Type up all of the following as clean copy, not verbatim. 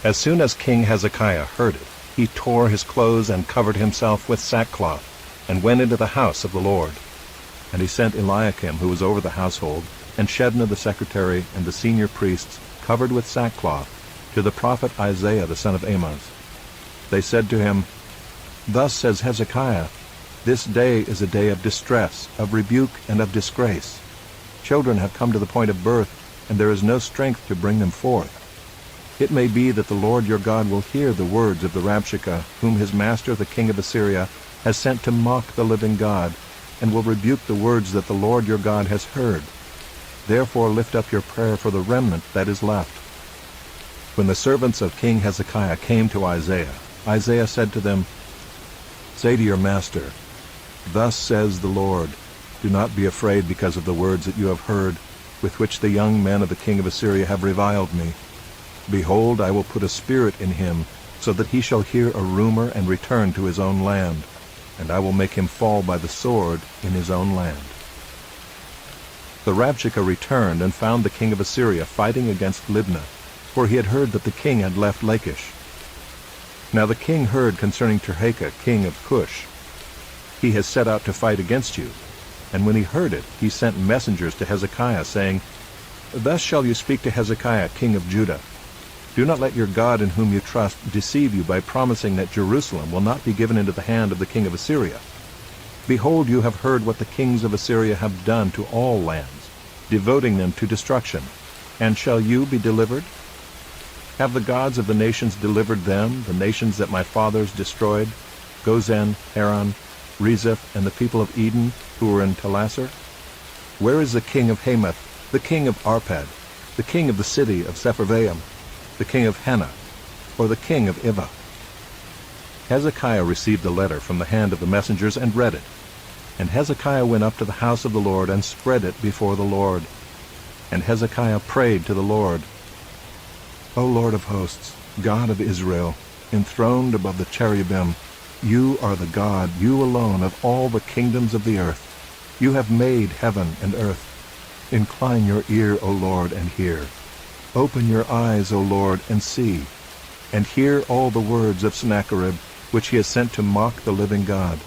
As soon as King Hezekiah heard it, he tore his clothes and covered himself with sackcloth, and went into the house of the Lord. And he sent Eliakim, who was over the household, and Shebna the secretary, and the senior priests, covered with sackcloth, to the prophet Isaiah the son of Amoz. They said to him, Thus says Hezekiah, This day is a day of distress, of rebuke, and of disgrace. Children have come to the point of birth, and there is no strength to bring them forth. It may be that the Lord your God will hear the words of the Rabshakeh, whom his master the king of Assyria has sent to mock the living God, and will rebuke the words that the Lord your God has heard. Therefore lift up your prayer for the remnant that is left. When the servants of King Hezekiah came to Isaiah, Isaiah said to them, Say to your master, Thus says the Lord, Do not be afraid because of the words that you have heard, with which the young men of the king of Assyria have reviled me. Behold, I will put a spirit in him, so that he shall hear a rumor and return to his own land, and I will make him fall by the sword in his own land. The Rabshakeh returned and found the king of Assyria fighting against Libnah, for he had heard that the king had left Lachish. Now the king heard concerning Tirhakah, king of Cush. He has set out to fight against you. And when he heard it, he sent messengers to Hezekiah, saying, Thus shall you speak to Hezekiah, king of Judah. Do not let your God in whom you trust deceive you by promising that Jerusalem will not be given into the hand of the king of Assyria. Behold, you have heard what the kings of Assyria have done to all lands, devoting them to destruction. And shall you be delivered? Have the gods of the nations delivered them, the nations that my fathers destroyed, Gozan, Haran, Rezeph, and the people of Eden, who were in Telassar? Where is the king of Hamath, the king of Arpad, the king of the city of Sepharvaim, the king of Hena, or the king of Ivah? Hezekiah received the letter from the hand of the messengers and read it. And Hezekiah went up to the house of the Lord and spread it before the Lord. And Hezekiah prayed to the Lord, O Lord of hosts, God of Israel, enthroned above the cherubim, you are the God, you alone, of all the kingdoms of the earth. You have made heaven and earth. Incline your ear, O Lord, and hear. Open your eyes, O Lord, and see, and hear all the words of Sennacherib, which he has sent to mock the living God.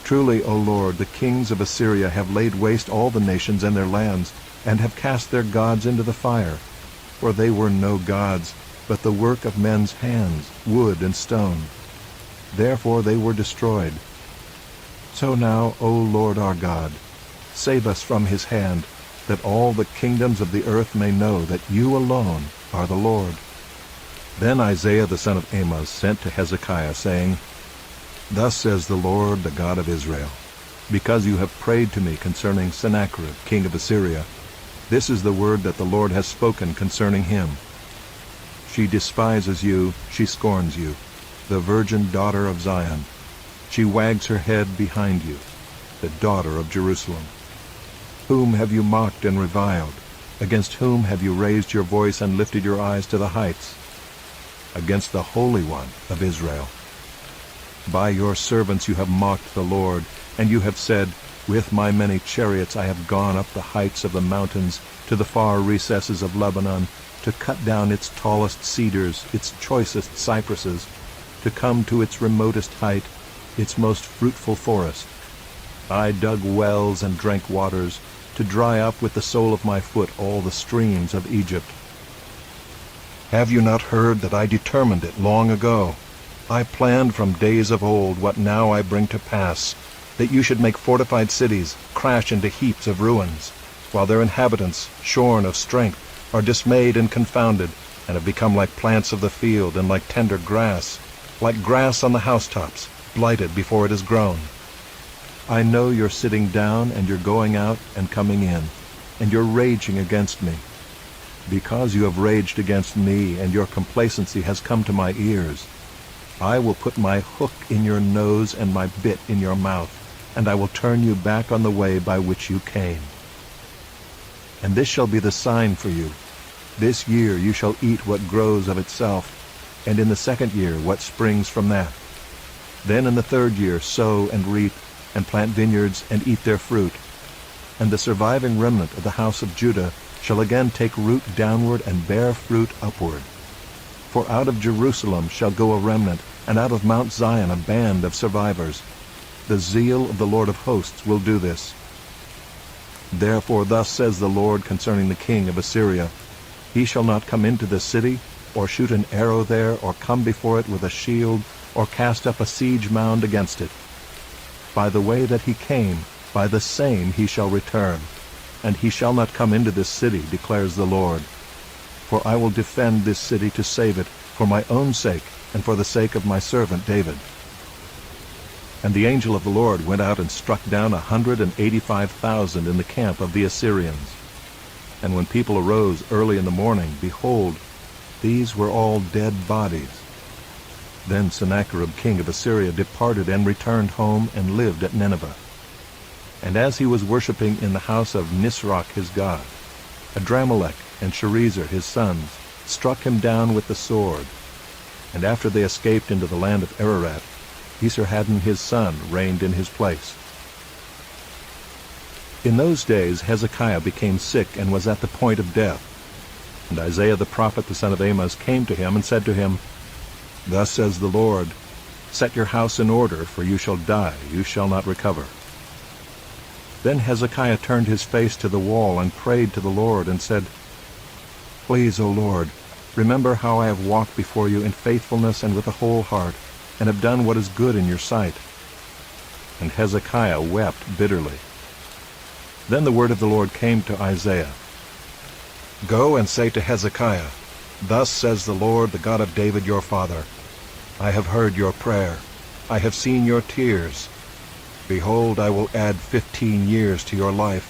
Truly, O Lord, the kings of Assyria have laid waste all the nations and their lands, and have cast their gods into the fire. For they were no gods, but the work of men's hands, wood and stone. Therefore they were destroyed. So now, O Lord our God, save us from his hand, that all the kingdoms of the earth may know that you alone are the Lord. Then Isaiah the son of Amoz sent to Hezekiah, saying, Thus says the Lord, the God of Israel, because you have prayed to me concerning Sennacherib, king of Assyria, this is the word that the Lord has spoken concerning him. She despises you, she scorns you, the virgin daughter of Zion. She wags her head behind you, the daughter of Jerusalem. Whom have you mocked and reviled? Against whom have you raised your voice and lifted your eyes to the heights? Against the Holy One of Israel. By your servants you have mocked the Lord, and you have said, With my many chariots I have gone up the heights of the mountains, to the far recesses of Lebanon, to cut down its tallest cedars, its choicest cypresses, to come to its remotest height, its most fruitful forest. I dug wells and drank waters, to dry up with the sole of my foot all the streams of Egypt. Have you not heard that I determined it long ago? I planned from days of old what now I bring to pass, that you should make fortified cities crash into heaps of ruins, while their inhabitants, shorn of strength, are dismayed and confounded, and have become like plants of the field and like tender grass, like grass on the housetops, blighted before it is grown. I know you're sitting down and you're going out and coming in, and you're raging against me. Because you have raged against me and your complacency has come to my ears, I will put my hook in your nose and my bit in your mouth, and I will turn you back on the way by which you came. And this shall be the sign for you. This year you shall eat what grows of itself, and in the second year what springs from that. Then in the third year sow and reap, and plant vineyards and eat their fruit. And the surviving remnant of the house of Judah shall again take root downward and bear fruit upward. For out of Jerusalem shall go a remnant, and out of Mount Zion a band of survivors. The zeal of the Lord of hosts will do this. Therefore thus says the Lord concerning the king of Assyria, He shall not come into this city, or shoot an arrow there, or come before it with a shield, or cast up a siege mound against it. By the way that he came, by the same he shall return, and he shall not come into this city, declares the Lord. For I will defend this city to save it, for my own sake, and for the sake of my servant David. And the angel of the Lord went out and struck down 185,000 in the camp of the Assyrians. And when people arose early in the morning, behold, these were all dead bodies. Then Sennacherib king of Assyria departed and returned home and lived at Nineveh. And as he was worshipping in the house of Nisroch his god, Adramelech and Sharezer his sons struck him down with the sword. And after they escaped into the land of Ararat, Esarhaddon his son reigned in his place. In those days Hezekiah became sick and was at the point of death. And Isaiah the prophet the son of Amoz came to him and said to him, Thus says the Lord, Set your house in order, for you shall die, you shall not recover. Then Hezekiah turned his face to the wall and prayed to the Lord and said, Please, O Lord, remember how I have walked before you in faithfulness and with a whole heart, and have done what is good in your sight. And Hezekiah wept bitterly. Then the word of the Lord came to Isaiah. Go and say to Hezekiah, Thus says the Lord, the God of David your father, I have heard your prayer, I have seen your tears. Behold, I will add 15 years to your life.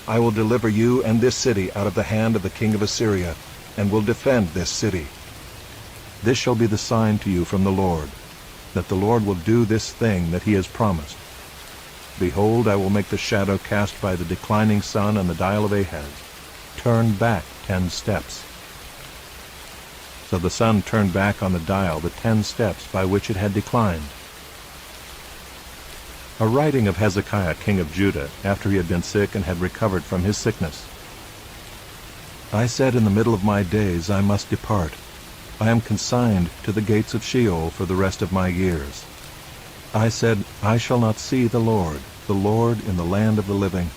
I will deliver you and this city out of the hand of the king of Assyria, and will defend this city. This shall be the sign to you from the Lord, that the Lord will do this thing that he has promised. Behold, I will make the shadow cast by the declining sun and the dial of Ahaz turn back 10 steps. So the sun turned back on the dial the 10 steps by which it had declined. A writing of Hezekiah king of Judah, after he had been sick and had recovered from his sickness. I said in the middle of my days, I must depart. I am consigned to the gates of Sheol for the rest of my years. I said, I shall not see the Lord in the land of the living.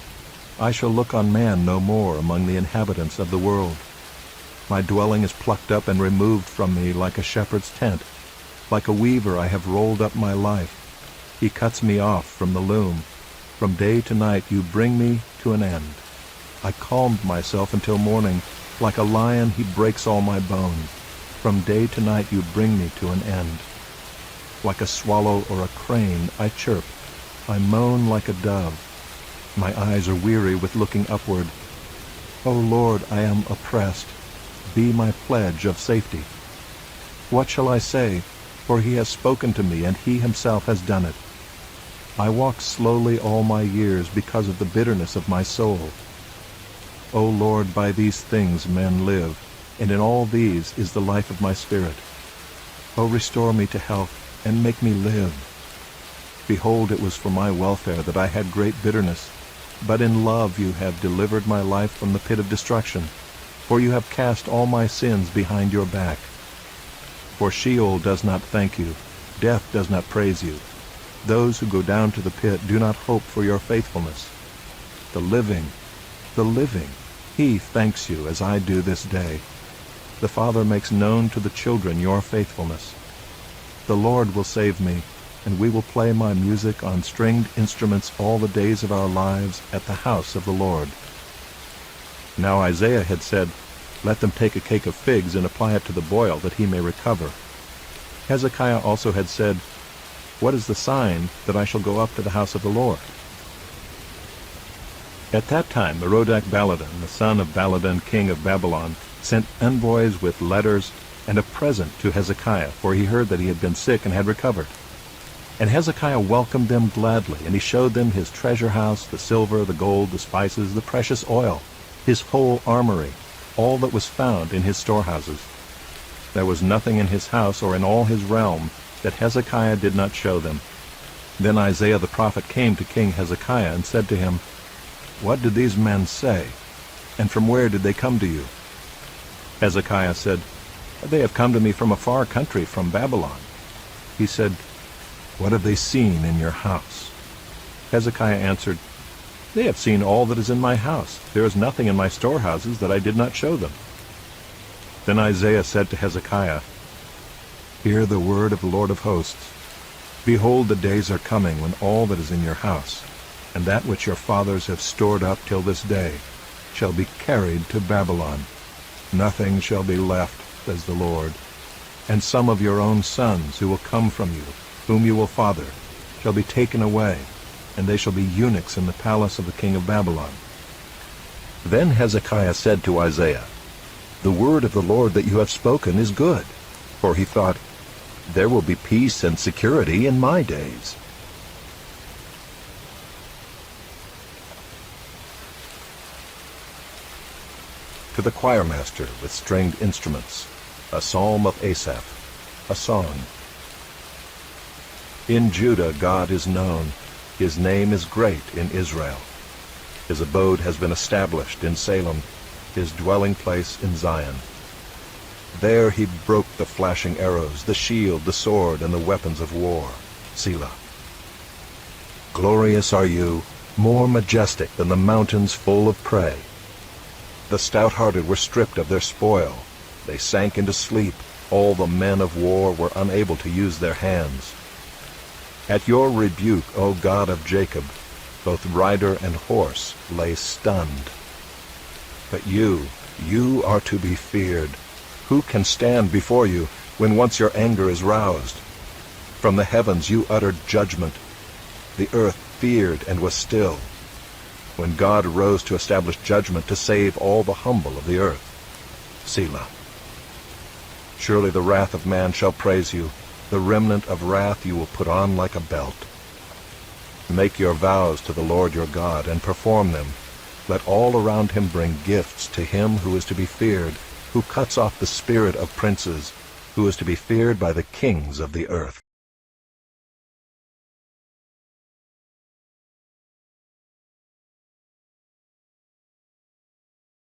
I shall look on man no more among the inhabitants of the world. My dwelling is plucked up and removed from me like a shepherd's tent. Like a weaver I have rolled up my life. He cuts me off from the loom. From day to night you bring me to an end. I calmed myself until morning. Like a lion he breaks all my bones. From day to night you bring me to an end. Like a swallow or a crane I chirp. I moan like a dove. My eyes are weary with looking upward. O Lord, I am oppressed. Be my pledge of safety. What shall I say? For he has spoken to me, and he himself has done it. I walk slowly all my years because of the bitterness of my soul. O Lord, by these things men live, and in all these is the life of my spirit. O restore me to health, and make me live. Behold, it was for my welfare that I had great bitterness, but in love you have delivered my life from the pit of destruction, for you have cast all my sins behind your back. For Sheol does not thank you, death does not praise you. Those who go down to the pit do not hope for your faithfulness. The living, he thanks you as I do this day. The Father makes known to the children your faithfulness. The Lord will save me, and we will play my music on stringed instruments all the days of our lives at the house of the Lord. Now Isaiah had said, Let them take a cake of figs and apply it to the boil, that he may recover. Hezekiah also had said, What is the sign that I shall go up to the house of the Lord? At that time Merodach-Baladan, the son of Baladan king of Babylon, sent envoys with letters and a present to Hezekiah, for he heard that he had been sick and had recovered. And Hezekiah welcomed them gladly, and he showed them his treasure house, the silver, the gold, the spices, the precious oil, his whole armory, all that was found in his storehouses. There was nothing in his house or in all his realm that Hezekiah did not show them. Then Isaiah the prophet came to King Hezekiah and said to him, What did these men say? And from where did they come to you? Hezekiah said, They have come to me from a far country, from Babylon." He said, "What have they seen in your house?" Hezekiah answered, "They have seen all that is in my house. There is nothing in my storehouses that I did not show them." Then Isaiah said to Hezekiah, "Hear the word of the Lord of hosts. Behold, the days are coming when all that is in your house, and that which your fathers have stored up till this day, shall be carried to Babylon. Nothing shall be left, says the Lord. And some of your own sons who will come from you, whom you will father, shall be taken away, and they shall be eunuchs in the palace of the king of Babylon." Then Hezekiah said to Isaiah, "The word of the Lord that you have spoken is good." For he thought, "There will be peace and security in my days." To the choirmaster with stringed instruments, a psalm of Asaph, a song. In Judah God is known. His name is great in Israel. His abode has been established in Salem, his dwelling place in Zion. There he broke the flashing arrows, the shield, the sword, and the weapons of war. Selah. Glorious are you, more majestic than the mountains full of prey. The stout-hearted were stripped of their spoil. They sank into sleep. All the men of war were unable to use their hands. At your rebuke, O God of Jacob, both rider and horse lay stunned. But you are to be feared. Who can stand before you when once your anger is roused? From the heavens you uttered judgment. The earth feared and was still, when God rose to establish judgment to save all the humble of the earth. Selah. Surely the wrath of man shall praise you. The remnant of wrath you will put on like a belt. Make your vows to the Lord your God, and perform them. Let all around him bring gifts to him who is to be feared, who cuts off the spirit of princes, who is to be feared by the kings of the earth.